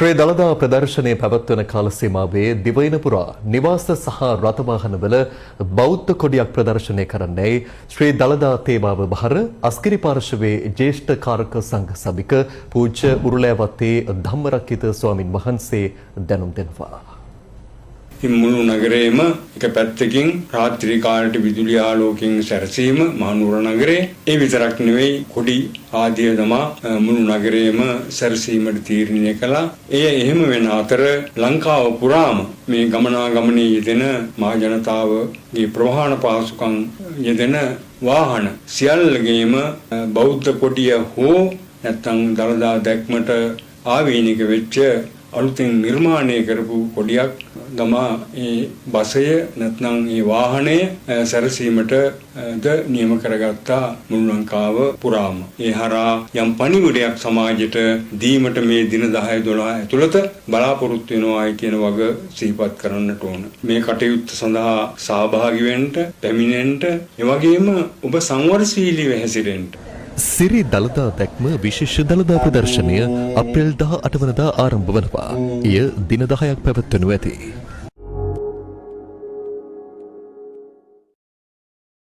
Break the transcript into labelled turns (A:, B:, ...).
A: ශ්‍රී දළදා ප්‍රදර්ශනයේ පැවැත්වෙන කාල සීමාවේ දිවයින පුරා නිවාස සහ රථවාහනවල බෞද්ධ කොඩියක් ප්‍රදර්ශනය කරන්නයි ශ්‍රී දළදා තේමාව බහර අස්කිරි පාර්ශවයේ ජ්‍යෙෂ්ඨ කාරක සංඝ සභික පූජ්‍ය උරුලෑවත්තේ ධම්මරක්කිත ස්වාමින් වහන්සේ දැනුම් දෙනවා.
B: මුළු නගරේම එක පැත්තකින් රාත්‍රී කාලයට විදුලි ආලෝකයෙන් සැරසීම මහනුවර නගරේ ඒ විතරක් නෙවෙයි කොඩි ආදිය තමා මුළු නගරේම සැරසීමට තීරණය කළා. එය එහෙම වෙන අතර ලංකාව පුරාම මේ ගමනාගමනයේ යෙදෙන මහ ජනතාවගේ ප්‍රවාහන පාසුකම් යෙදෙන වාහන සියල්ලගේම බෞද්ධ කොඩිය හෝ නැත්නම් දළදා දැක්මට ආවේනික වෙච්ච අලුතින් නිර්මාණය කරපු කොඩියක් තමා ඒ බසය නැත්නම් ඒ වාහනය සැරසීමට ද නියම කරගත්තා මුළු ලංකාව පුරාම. ඒ හරහා යම් පණිවිඩයක් සමාජයට දීමට මේ දින 10-12 ඇතුළත බලාපොරොත්තු වෙනවායි කියන වග සිහිපත් කරන්නට ඕන. මේ කටයුත්ත සඳහා සහභාගී වෙන්න, පැමිණෙන්න, ඒ වගේම ඔබ සංවරශීලීව හැසිරෙන්න.
A: සිරි දළදා දැක්ම විශේෂ දළදා ප්‍රදර්ශනය අප්‍රේල් 18 වනදා ආරම්භ වනවා. එය දින 10ක් පැවැත්වෙනු ඇති.